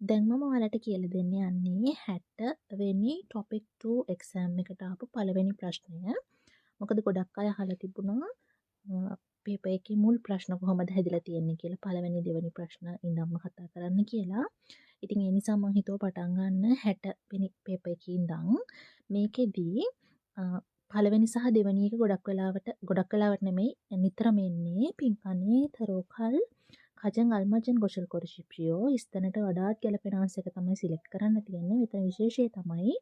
දැන් මම ඔයාලට කියලා දෙන්න යන්නේ 60 වෙනි topic 2 exam එකට ආපු පළවෙනි ප්‍රශ්නය. මොකද ගොඩක් අය අහලා තිබුණා පේපර් එකේ මුල් ප්‍රශ්න කොහොමද හැදිලා තියෙන්නේ කියලා පළවෙනි දෙවෙනි ප්‍රශ්න ඉඳන්ම කතා කරන්න කියලා. ඉතින් ඒ නිසා මම හිතුවා පටන් ගන්න 60 වෙනි පේපර් එකේ ඉඳන්. මේකෙදී පළවෙනි සහ දෙවෙනි එක ගොඩක් වෙලාවට නෙමෙයි නිතරම එන්නේ පින්කනේ තරෝකල් කජන් අල්මජන් ගොෂල් කොරශිප්‍රියෝ ස්තනට වඩාත් ගැලපෙන ආන්සර් එක තමයි සිලෙක්ට් කරන්න තියෙන්නේ. මෙතන විශේෂය තමයි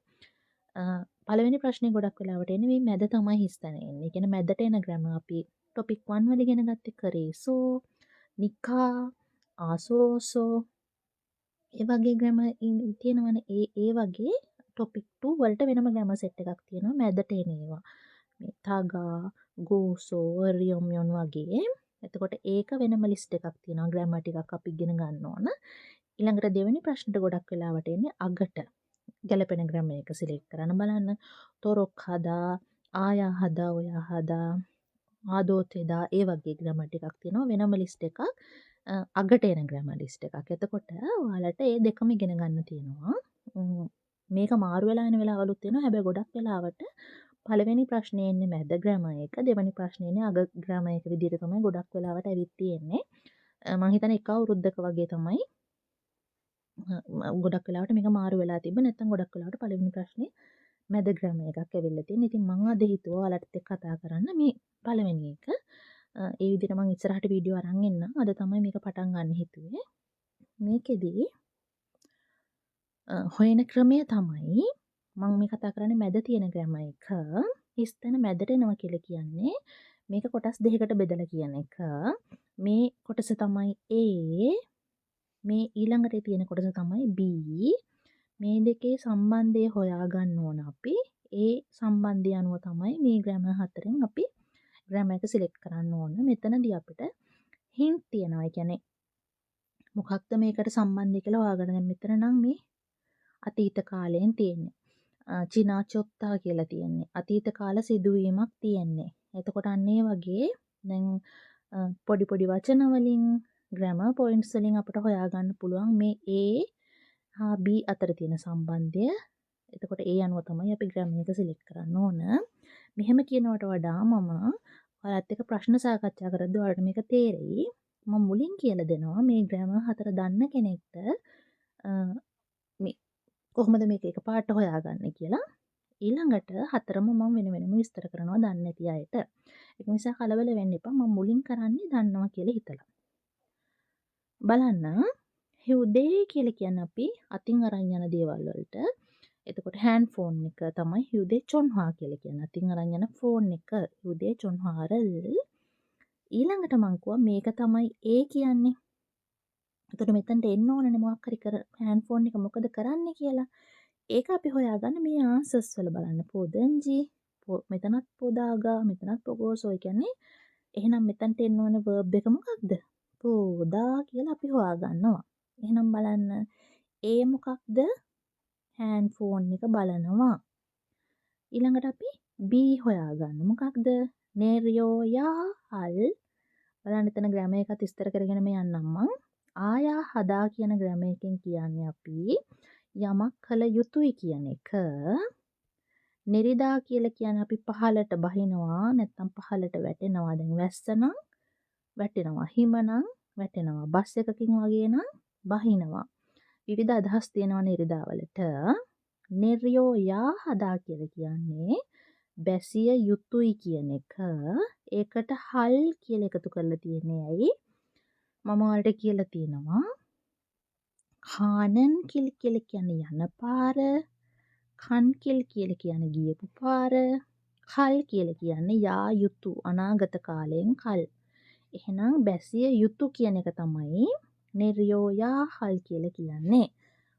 පළවෙනි ප්‍රශ්නේ ගොඩක් වෙලාවට එන්නේ මේ මැද තමයි හිස්තැන එන්නේ. ඒ කියන්නේ මැදට එන ග්‍රැමර් අපි ටොපික් 1 වල ඉගෙන ගත්තේ කරේසෝ, නිකා, ආසෝසෝ ඒ වගේ ග්‍රැමර් තියෙනවනේ. ඒ වගේ ටොපික් 2 වලට වෙනම ග්‍රැමර් සෙට් එකක් තියෙනවා මැදට එන ඒවා. මේ තගා, ගෝසෝ, රියොම්යොන් වගේ. එතකොට ඒක වෙනම ලිස්ට් එකක් තියෙනවා ග්‍රැමර් ටිකක් අපි ඉගෙන ගන්න ඕන. ඊළඟට දෙවෙනි ප්‍රශ්නෙට ගොඩක් වෙලාවට එන්නේ අගට ගැලපෙන ග්‍රැමර් එක සිලෙක්ට් කරන්න බලන්න. තොරොක් හදා, ආයා හදා, ඔයා හදා, ආදෝතෙදා ඒ වගේ ග්‍රැමර් ටිකක් තියෙනවා වෙනම ලිස්ට් එකක්. අගට එන ග්‍රැමර් ලිස්ට් එකක්. එතකොට ඔයාලට මේ දෙකම ඉගෙන ගන්න තියෙනවා. මේක මාරු වෙලා යන වෙලාවලුත් තියෙනවා. හැබැයි ගොඩක් වෙලාවට පළවෙනි ප්‍රශ්නේ එන්නේ මැද ග්‍රැමර් එක, දෙවෙනි ප්‍රශ්නේ එන්නේ අග ග්‍රැමර් එක විදිහට තමයි ගොඩක් වෙලාවට ඇවිත් තියෙන්නේ. මම හිතන්නේ එක අවුරුද්දක වගේ තමයි ගොඩක් වෙලාවට මේක මාරු වෙලා තිබ්බ. නැත්නම් ගොඩක් වෙලාවට පළවෙනි ප්‍රශ්නේ මැද ග්‍රැමර් එකක් ඇවිල්ලා තියෙනවා. ඉතින් මම අද හිතුවා ඔයාලට එක්ක කතා කරන්න මේ පළවෙනි එක. ඒ විදිහට මම ඉස්සරහට වීඩියෝ අරන් එන්නම්. අද තමයි මේක පටන් ගන්න හිතුවේ. මේකෙදී හොයන ක්‍රමය තමයි මම මේ කතා කරන්නේ මැද තියෙන ග්‍රැමර් එක. හිස්තැන මැදට එනවා කියලා කියන්නේ මේක කොටස් දෙකකට බෙදලා කියන එක. මේ කොටස තමයි A, මේ ඊළඟට තියෙන කොටස තමයි B. මේ දෙකේ සම්බන්ධය හොයාගන්න ඕන අපි. ඒ සම්බන්ධය අනුව තමයි මේ ග්‍රැමර් හතරෙන් අපි ග්‍රැමර් එක සිලෙක්ට් කරන්න ඕන. මෙතනදී අපිට හින්ට් තියෙනවා. ඒ කියන්නේ මොකක්ද මේකට සම්බන්ධය කියලා හොයාගන්න. දැන් මෙතන නම් මේ අතීත කාලයෙන් තියෙන්නේ. චිනාචොත්තා කියලා තියෙන්නේ. අතීත කාල සිදුවීමක් තියෙන්නේ. එතකොට අන්න ඒ වගේ දැන් පොඩි පොඩි වචන වලින් ග්‍රැමර් පොයින්ට්ස් වලින් අපිට හොයාගන්න පුළුවන් මේ A හා B අතර තියෙන සම්බන්ධය. එතකොට ඒ අනුව තමයි අපි ග්‍රැමර් එක සිලෙක්ට් කරන්න ඕන. මෙහෙම කියනවට වඩා මම ඔයාලත් එක්ක ප්‍රශ්න සාකච්ඡා කරද්දී ඔයාලට මේක තේරෙයි. මම මුලින් කියලා දෙනවා මේ ග්‍රැමර් හතර දන්න කෙනෙක්ට මේ කොහොමද මේක එකපාරට හොයාගන්නේ කියලා. ඊළඟට හතරම මම වෙන වෙනම විස්තර කරනවා දන්නේ නැති අයට. ඒක නිසා කලබල වෙන්න එපා. මම මුලින් කරන්නේ දන්නවා කියලා හිතලා. බලන්න හුදේ කියලා කියන්නේ අපි අතින් අරන් යන දේවල් වලට. එතකොට හෑන්ඩ් ෆෝන් එක තමයි හුදේ චොන්හා කියලා කියන්නේ. අතින් අරන් යන ෆෝන් එක හුදේ චොන්හාරල්. ඊළඟට මං කිව්වා මේක තමයි ඒ කියන්නේ. එතකොට මෙතනට එන්න ඕනනේ මොකක් හරි කර හෑන්ඩ් ෆෝන් එක මොකද කරන්නේ කියලා. ඒක අපි හොයාගන්න මේ ආන්සර්ස් වල බලන්න. පොදන්ජි මෙතනත් පොදාගා මෙතනත් පොගෝසෝ කියන්නේ එහෙනම් මෙතනට එන්න ඕනේ verb එක මොකක්ද? පොදා කියලා අපි හොයාගන්නවා. එහෙනම් බලන්න ඒ මොකක්ද? හෑන්ඩ් ෆෝන් එක බලනවා. ඊළඟට අපි B හොයාගන්න. මොකක්ද? නෙරියෝයා හල් බලන්න එතන ග්‍රැමර් එකත් විස්තර කරගෙන මේ යන්නම් මං. ආයා හදා කියන ග්‍රැමර් එකෙන් කියන්නේ අපි යමක් කළ යුතුයි කියන එක. නිරිදා කියලා කියන්නේ අපි පහලට බහිනවා නැත්නම් පහලට වැටෙනවා. දැන් වැස්ස නම් වැටෙනවා. හිම නම් වැටෙනවා. බස් එකකින් වගේ නම් බහිනවා. විවිධ අදහස් තියෙනවා නිරිදාවලට. නිර්යෝයා හදා කියලා කියන්නේ බැසිය යුතුයි කියන එක. ඒකට හල් කියලා එකතු කරලා තියෙන්නේ ඇයි? මම ඔයාලට කියලා තියෙනවා. කානන් කියලා කියන්නේ යන පාර. කන් කියලා කියන්නේ ගියපු පාර. කල් කියලා කියන්නේ යා යුතු අනාගත කාලයෙන් කල්. එහෙනම් බැසිය යුතු කියන එක තමයි නිර්යෝයා හල් කියලා කියන්නේ.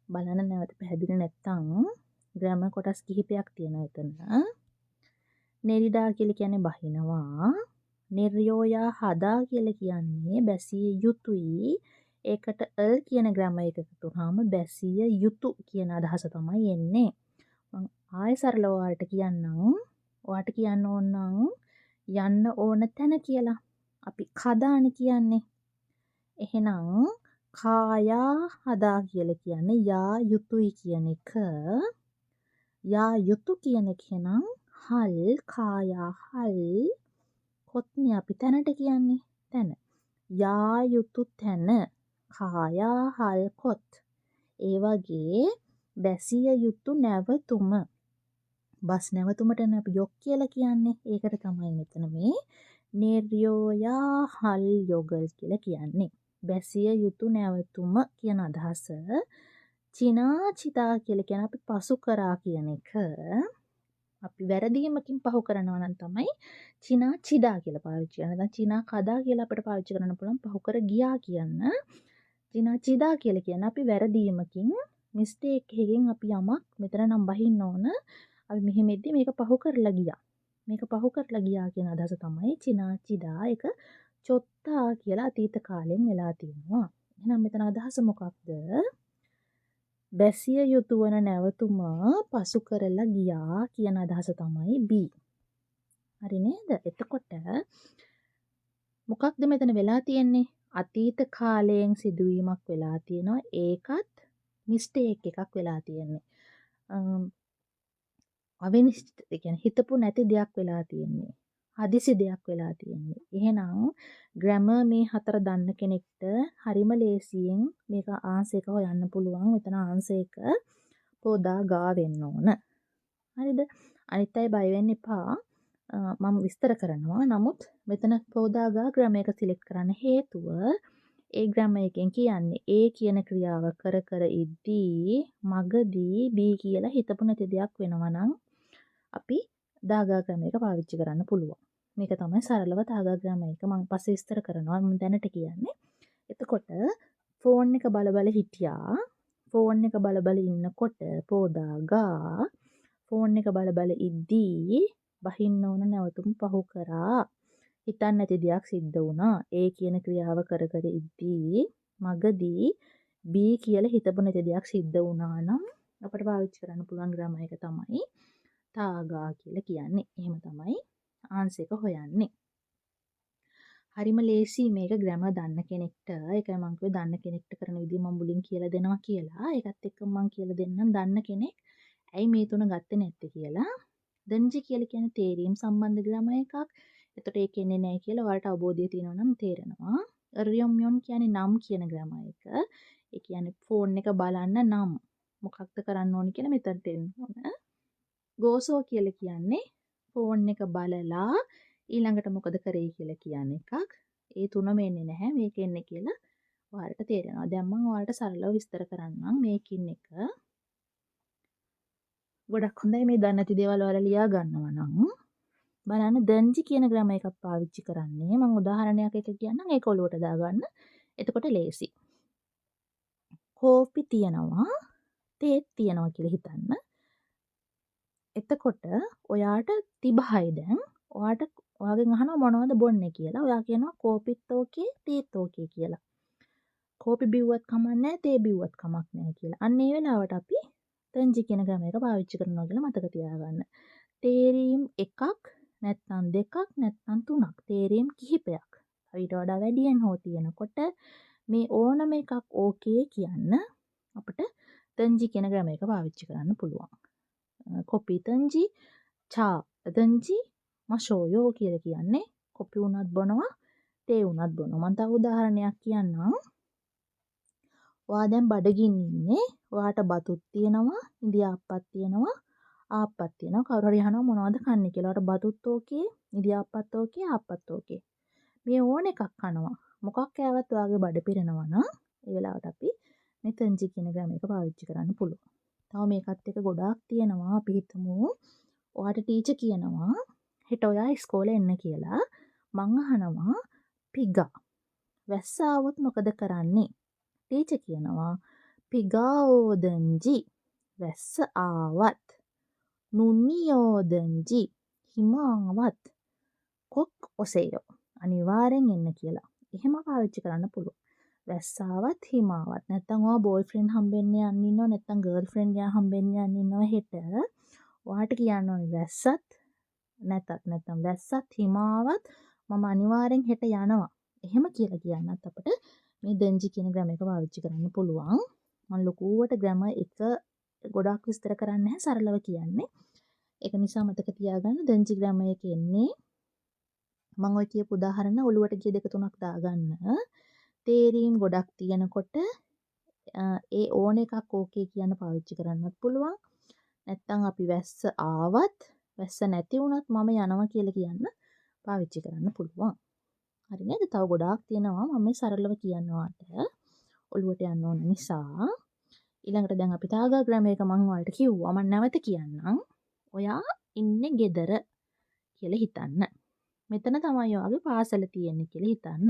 බලන්න නැවත පැහැදිලි නැත්තම් ග්‍රැමර් කොටස් කිහිපයක් තියෙනවා එතන. නෙරිදා කියලා කියන්නේ බහිනවා. නිර්යෝයා හදා කියලා කියන්නේ බැසිය යුතුයි. ඒකට අල් කියන ග්‍රැමර් එක එකතු වුනහම බැසිය යුතු කියන අදහස තමයි එන්නේ. මම ආයෙ සරලව ඔයාලට කියන්නම්. ඔයාලට කියන්න ඕන නම් යන්න ඕන තැන කියලා. අපි කදානේ කියන්නේ. එහෙනම් කායා හදා කියලා කියන්නේ යා යුතුයි කියන එක. යා යුතු කියන එක නම් හල් කායා හල් කොත්නේ අපි තැනට කියන්නේ තැන. යා යුතු තැන කායා හල් කොත්. ඒ වගේ බැසිය යුතු නැවතුම. බස් නැවතුමටනේ අපි යොක් කියලා කියන්නේ. ඒකට තමයි මෙතන මේ නිර්යෝයා හල් යොගල් කියලා කියන්නේ. බැසිය යුතු නැවතුම කියන අදහස. චිනා චිතා කියලා කියන අපි පසු කරා කියන එක. අපි වැරදීමකින් පහු කරනවා නම් තමයි චිනා චිදා කියලා පාවිච්චි කරන්නේ. දැන් චිනා කදා කියලා අපිට පාවිච්චි කරන්න පුළුවන් පහු කර ගියා කියන්න. චිනා චිදා කියලා කියන්නේ අපි වැරදීමකින් මිස්ටේක් එකකින් අපි යමක් මෙතන නම් බහින්න ඕන. අපි මෙහෙමෙද්දි මේක පහු කරලා ගියා. මේක පහු කරලා ගියා කියන අදහස තමයි චිනා චිදා එක චොත්තා කියලා අතීත කාලෙන් වෙලා තියෙනවා. එහෙනම් මෙතන අදහස මොකක්ද? බැසිය යුතු වන නැවතුම පසු කරලා ගියා කියන අදහස තමයි B. හරි නේද? එතකොට මොකක්ද මෙතන වෙලා තියෙන්නේ? අතීත කාලයෙන් සිදුවීමක් වෙලා තියෙනවා. ඒකත් මිස්ටේක් එකක් වෙලා තියෙන්නේ. අවිනිශ්චිත කියන්නේ හිතපු නැති දෙයක් වෙලා තියෙන්නේ. හදිසි දෙයක් වෙලා තියෙන්නේ. එහෙනම් ග්‍රැමර් මේ හතර දන්න කෙනෙක්ට හරිම ලේසියෙන් මේක ආන්සර් එක හොයන්න පුළුවන්. මෙතන ආන්සර් එක පොදා ගා වෙන්න ඕන. හරිද? අනිත් අය බය වෙන්න එපා. මම විස්තර කරනවා. නමුත් මෙතන පොදා ගා ග්‍රැමර් එක සිලෙක්ට් කරන්න හේතුව ඒ ග්‍රැමර් එකෙන් කියන්නේ A කියන ක්‍රියාව කර කර ඉද්දී මගදී B කියලා හිතපු නැති දෙයක් වෙනවා නම් අපි දාගා ග්‍රැමර් එක පාවිච්චි කරන්න පුළුවන්. මේක තමයි සරලව දාගා ග්‍රැමර් එක. මම පස්සේ විස්තර කරනවා. මම දැනට කියන්නේ. එතකොට ෆෝන් එක බල බල හිටියා. ෆෝන් එක බල බල ඉන්නකොට පොදාගා ෆෝන් එක බල බල ඉද්දී බහින්න ඕන නැවතුම් පහු කරා. හිතන්න නැති දෙයක් සිද්ධ වුණා. ඒ කියන ක්‍රියාව කර කර ඉද්දී මගදී B කියලා හිතපු නැති දෙයක් සිද්ධ වුණා නම් අපිට පාවිච්චි කරන්න පුළුවන් ග්‍රැමර් එක තමයි තාගා කියලා කියන්නේ. එහෙම තමයි ආන්සර් එක හොයන්නේ. හරිම ලේසි මේක ග්‍රැමර් දන්න කෙනෙක්ට. ඒකයි මම කිව්වේ දන්න කෙනෙක්ට කරන විදිහ මම මුලින් කියලා දෙනවා කියලා. ඒකත් එක්ක මම කියලා දෙන්නම් දන්න කෙනෙක් ඇයි මේ තුන ගත්තේ නැත්තේ කියලා. දන්ජි කියලා කියන්නේ තේරීම් සම්බන්ධ ග්‍රැමර් එකක්. එතකොට ඒක එන්නේ නැහැ කියලා ඔයාලට අවබෝධය තියෙනවා නම් තේරෙනවා. රියොම්යොන් කියන්නේ නම් කියන ග්‍රැමර් එක. ඒ කියන්නේ ෆෝන් එක බලන්න නම් මොකක්ද කරන්න ඕනි කියලා මෙතනට එන්න ඕන. ගෝසෝ කියලා කියන්නේ ෆෝන් එක බලලා ඊළඟට මොකද කරේ කියලා කියන එකක්. ඒ තුනම එන්නේ නැහැ මේක එන්නේ කියලා ඔයාලට තේරෙනවා. දැන් මම ඔයාලට සරලව විස්තර කරන්නම් මේකින් එක. ගොඩක් හොඳයි මේ දන්නේ නැති දේවල් ඔයාලා ලියා ගන්නවා නම් බලන්න දන්ජි කියන ග්‍රැමර් එකක් පාවිච්චි කරන්නේ. මම උදාහරණයක් එක කියන්නම් ඒක ඔලුවට දාගන්න. එතකොට ලේසි. කෝපි තියනවා තේත් තියනවා කියලා හිතන්න. එතකොට ඔයාට තිබහයි දැන් ඔයාගෙන් අහනවා මොනවද බොන්නේ කියලා. ඔයා කියනවා කෝපිත් ඕකේ තේත් ඕකේ කියලා. කෝපි බිව්වත් කමක් නැහැ තේ බිව්වත් කමක් නැහැ කියලා. අන්න ඒ වෙලාවට අපි තන්ජි කියන ග්‍රැමර් එක පාවිච්චි කරනවා කියලා මතක තියාගන්න. තේරීම් එකක් නැත්නම් දෙකක් නැත්නම් තුනක්. තේරීම් කිහිපයක්. ඊට වඩා වැඩියෙන් හෝ තියෙනකොට මේ ඕනම එකක් ඕකේ කියන්න අපිට තන්ජි කියන ග්‍රැමර් එක පාවිච්චි කරන්න පුළුවන්. කොපි තන්ජි චා තන්ජි මෂෝයෝ කියලා කියන්නේ කොපි උනත් බොනවා තේ උනත් බොනවා. මම තව උදාහරණයක් කියන්නම්. ඔයා දැන් බඩගින්න ඉන්නේ. ඔයාට බතුත් තියෙනවා, ඉඳිආප්පත් තියෙනවා, ආප්පත් තියෙනවා. කවුරු හරි අහනවා මොනවද කන්නේ කියලා. ඔයාට බතුත් ඕකේ, ඉඳිආප්පත් ඕකේ, ආප්පත් ඕකේ. මේ ඕන එකක් කනවා. මොකක් කෑවත් ඔයාගේ බඩ පිරෙනවා නම් ඒ වෙලාවට අපි මේ තන්ජි කියන ග්‍රැමර් එක පාවිච්චි කරන්න පුළුවන්. තව මේකත් එක ගොඩාක් තියෙනවා. අපි හිතමු ඔයාට ටීචර් කියනවා හෙට ඔයා ඉස්කෝලේ එන්න කියලා. මං අහනවා පිගා වැස්ස ආවොත් මොකද කරන්නේ? ටීචර් කියනවා පිගාෝදන්ජි වැස්ස ආවත් නුනියෝදන්ජි හිමාවත් කොක් ඔසෙයෝ අනිවාර්යෙන් එන්න කියලා. එහෙම පාවිච්චි කරන්න පුළුවන්. වැස්සාවත් හිමාවත් නැත්තම් ඔයා බෝයිෆ්‍රෙන්ඩ් හම්බෙන්න යන්න ඉන්නව නැත්තම් ගර්ල්ෆ්‍රෙන්ඩ් යා හම්බෙන්න යන්න ඉන්නව හෙට ඔයාට කියන්න ඕනේ වැස්සත් නැත්තම් වැස්සත් හිමාවත් මම අනිවාර්යෙන් හෙට යනවා. එහෙම කියලා කියන්නත් අපිට මේ දංජි කියන ග්‍රැමර් එක පාවිච්චි කරන්න පුළුවන්. මම ලොකුවට ග්‍රැමර් එක ගොඩාක් විස්තර කරන්නේ නැහැ සරලව කියන්නේ. ඒක නිසා මතක තියාගන්න දංජි ග්‍රැමර් එකේ එන්නේ මම ඔය කියපු උදාහරණ ඔලුවට ගිය දෙක තුනක් දාගන්න. තේරීම් ගොඩක් තියෙනකොට ඒ ඕන එකක් ඕකේ කියන්න පාවිච්චි කරන්නත් පුළුවන්. නැත්තම් අපි වැස්ස ආවත් වැස්ස නැති වුණත් මම යනවා කියලා කියන්න පාවිච්චි කරන්න පුළුවන්. හරි නේද? තව ගොඩාක් තියෙනවා මම මේ සරලව කියනවාට ඔලුවට යන්න ඕන නිසා. ඊළඟට දැන් අපි තාගා ග්‍රැමර් එක මම ඔයාලට කිව්වා. මම නැවත කියන්නම්. ඔයා ඉන්නේ ගෙදර කියලා හිතන්න. මෙතන තමයි ඔයාගේ පාසල තියෙන්නේ කියලා හිතන්න.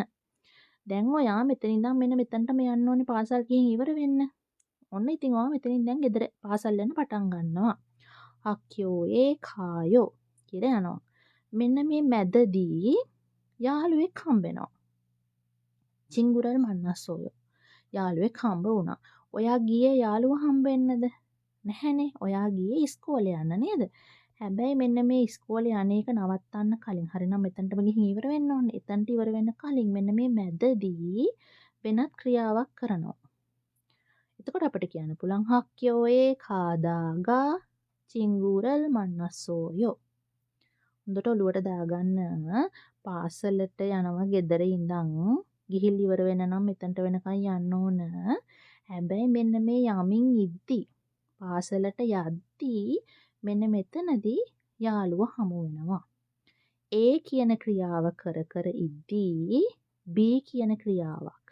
දැන් ඔයා මෙතන ඉඳන් මෙන්න මෙතනටම යන්න ඕනේ පාසල් ගිහින් ඉවර වෙන්න. ඔන්න ඉතින් ඔයා මෙතනින් දැන් ගෙදර පාසල් යන්න පටන් ගන්නවා. හක්යෝ ඒ කායෝ කියලා යනවා. මෙන්න මේ මැදදී යාළුවෙක් හම්බෙනවා. චිංගුරල් මන්නස්සෝයෝ. යාළුවෙක් හම්බ වුණා. ඔයා ගියේ යාළුවා හම්බෙන්නද? නැහැනේ. ඔයා ගියේ ඉස්කෝලේ යන්න නේද? හැබැයි මෙන්න මේ ඉස්කෝලේ අනේක නවත්තන්න කලින් හරිනම් මෙතනටම ගිහින් ඉවර වෙන්න ඕනේ. එතනට ඉවර වෙන්න කලින් මෙන්න මේ මැදදී වෙනත් ක්‍රියාවක් කරනවා. එතකොට අපිට කියන්න පුළුවන් හක්යෝයේ කාදාගා චිංගුරල් මන්නස්සෝයෝ. හොඳට ඔලුවට දාගන්න පාසලට යනවා ගෙදර ඉඳන් ගිහිල් ඉවර වෙන නම් මෙතනට වෙනකන් යන්න ඕන. හැබැයි මෙන්න මේ යමින් ඉද්දි පාසලට යද්දී මෙන්න මෙතනදී යාළුවා හමු වෙනවා. ඒ කියන ක්‍රියාව කර කර ඉද්දී B කියන ක්‍රියාවක්.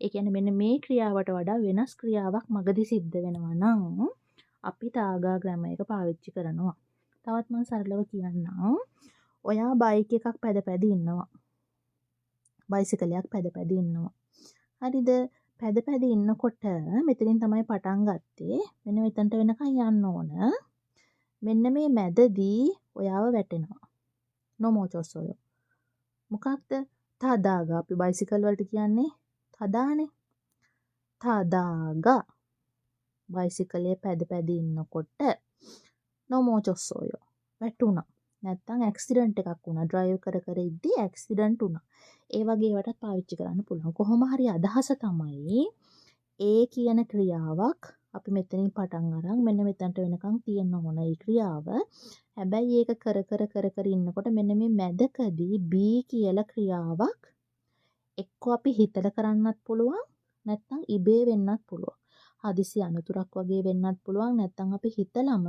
ඒ කියන්නේ මෙන්න මේ ක්‍රියාවට වඩා වෙනස් ක්‍රියාවක් මගදී සිද්ධ වෙනවා නම් අපි තාගා ග්‍රැමර් එක පාවිච්චි කරනවා. තවත් මම සරලව කියන්නම්. ඔයා බයික් එකක් පැද පැද ඉන්නවා. බයිසිකලයක් පැද පැද ඉන්නවා. හරිද? පැද පැද ඉන්නකොට මෙතනින් තමයි පටන් ගත්තේ. මෙන්න මෙතනට වෙනකන් යන්න ඕන. මෙන්න මේ මැදදී ඔයාව වැටෙනවා. නොමෝචොස්සොයෝ. මොකක්ද? තදාගා. අපි බයිසිකල් වලට කියන්නේ තදානේ. තදාගා. බයිසිකලයේ පැද පැද ඉන්නකොට නොමෝචොස්සොයෝ. වැටුණා. නැත්තම් ඇක්සිඩන්ට් එකක් වුණා. ඩ්‍රයිව් කර කර ඉද්දි ඇක්සිඩන්ට් වුණා. ඒ වගේ ඒවාටත් පාවිච්චි කරන්න පුළුවන්. කොහොම හරි අදහස තමයි ඒ කියන ක්‍රියාවක් අපි මෙතනින් පටන් අරන් මෙන්න මෙතනට වෙනකන් තියෙන්න ඕන ඒ ක්‍රියාව. හැබැයි ඒක කර කර ඉන්නකොට මෙන්න මේ මැදකදී B කියලා ක්‍රියාවක් එක්ක අපි හිතලා කරන්නත් පුළුවන් නැත්නම් ඉබේ වෙන්නත් පුළුවන්. හදිසි අනතුරක් වගේ වෙන්නත් පුළුවන්. නැත්නම් අපි හිතලම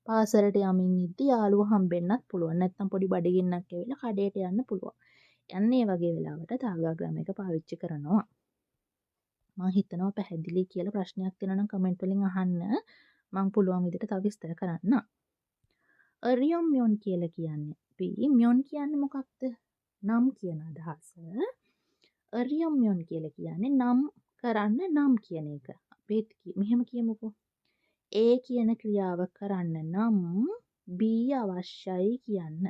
පාසලට යමින් ඉද්දි යාළුවා හම්බෙන්නත් පුළුවන්. නැත්නම් පොඩි බඩගින්නක් ඇවිල්ලා කඩේට යන්න පුළුවන්. යන්න ඒ වගේ වෙලාවට තාගා ග්‍රැමර් එක පාවිච්චි කරනවා. මම හිතනවා පැහැදිලි කියලා ප්‍රශ්නයක් තියෙනවා නම් කමෙන්ට් වලින් අහන්න. මම පුළුවන් විදිහට තව විස්තර කරන්න. අරියම් මියොන් කියලා කියන්නේ අපි මියොන් කියන්නේ මොකක්ද? නම් කියන අදහස. අරියම් මියොන් කියලා කියන්නේ නම් කරන්න නම් කියන එක. අපි මෙහෙම කියමුකෝ. ඒ කියන ක්‍රියාව කරන්න නම් B අවශ්‍යයි කියන්න.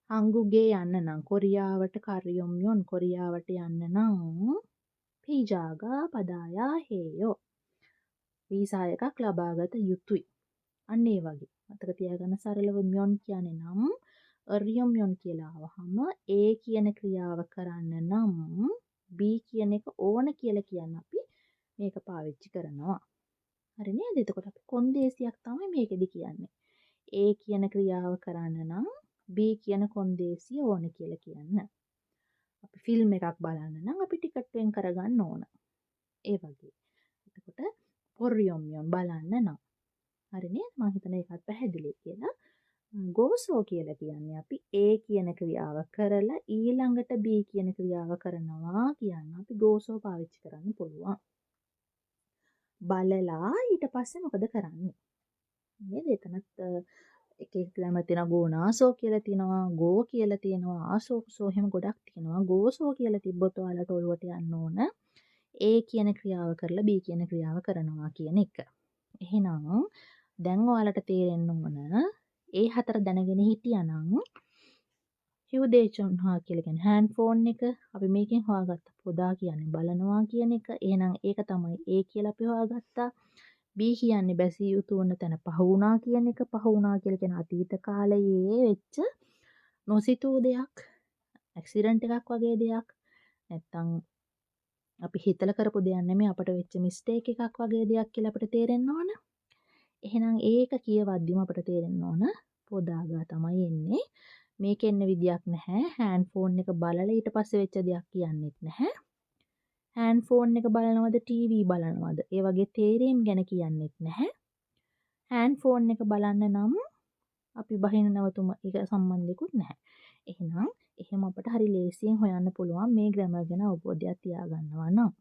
හංගුගේ යන්න නම් කොරියාවට කරියොම් යොන් කොරියාවට යන්න නම් පීජාගා පදායා හේයෝ. වීසා එකක් ලබාගත යුතුයි. අන්න ඒ වගේ. මතක තියාගන්න සරලව මියොන් කියන්නේ නම් අරියම් යොන් කියලා ආවහම ඒ කියන ක්‍රියාව කරන්න නම් B කියන එක ඕන කියලා කියන්න අපි මේක පාවිච්චි කරනවා. හරි නේද? එතකොට අපි කොන්දේසියක් තමයි මේකෙදි කියන්නේ. ඒ කියන ක්‍රියාව කරන්න නම් B කියන කොන්දේසිය ඕන කියලා කියන්න. අපි ෆිල්ම් එකක් බලන්න නම් අපි ටිකට් වෙන් කරගන්න ඕන. ඒ වගේ. එතකොට පොරියොම්යොන් බලන්න නම්. හරි නේද? මම හිතන්නේ ඒකත් පැහැදිලි කියලා. ගෝසෝ කියලා කියන්නේ අපි ඒ කියන ක්‍රියාව කරලා ඊළඟට B කියන ක්‍රියාව කරනවා කියන්න අපි ගෝසෝ පාවිච්චි කරන්න පුළුවන්. බලලා ඊට පස්සේ මොකද කරන්නේ? නේද? එතනත් එක එක ග්‍රැමර් තියෙනවා. ගෝනාසෝ කියලා තියෙනවා. ගෝ කියලා තියෙනවා. ආසෝසෝ එහෙම ගොඩක් තියෙනවා. ගෝසෝ කියලා තිබ්බොත් ඔයාලට ඔළුවට යන්න ඕන. ඒ කියන ක්‍රියාව කරලා B කියන ක්‍රියාව කරනවා කියන එක. එහෙනම් දැන් ඔයාලට තේරෙන්න ඕන ඒ හතර දැනගෙන හිටියානම් හියුදේචොන්හා කියලා කියන්නේ හෑන්ඩ් ෆෝන් එක අපි මේකෙන් හොයාගත්ත පොදා කියන්නේ බලනවා කියන එක. එහෙනම් ඒක තමයි A කියලා අපි හොයාගත්තා. B කියන්නේ බැසිය යුතු වන තැන පහ වුණා කියන එක. පහ වුණා කියලා කියන අතීත කාලයේ වෙච්ච නොසිතූ දෙයක්, ඇක්සිඩන්ට් එකක් වගේ දෙයක්. නැත්තම් අපි හිතලා කරපු දෙයක් නෙමෙයි අපට වෙච්ච මිස්ටේක් එකක් වගේ දෙයක් කියලා අපිට තේරෙන්න ඕන. එහෙනම් ඒක කියවද්දිම අපට තේරෙන්න ඕන පොදාගා තමයි එන්නේ. මේකේ එන්න විදියක් නැහැ. හෑන්ඩ් ෆෝන් එක බලලා ඊට පස්සේ වෙච්ච දෙයක් කියන්නෙත් නැහැ. හෑන්ඩ් ෆෝන් එක බලනවද ටීවී බලනවද ඒ වගේ තේරීම් ගැන කියන්නෙත් නැහැ. හෑන්ඩ් ෆෝන් එක බලන්න නම් අපි බහින නැවතුම ඒක සම්බන්ධිකුත් නැහැ. එහෙනම් එහෙම අපට හරි ලේසියෙන් හොයන්න පුළුවන් මේ ග්‍රැමර් ගැන අවබෝධයක් තියාගන්නවා නම්.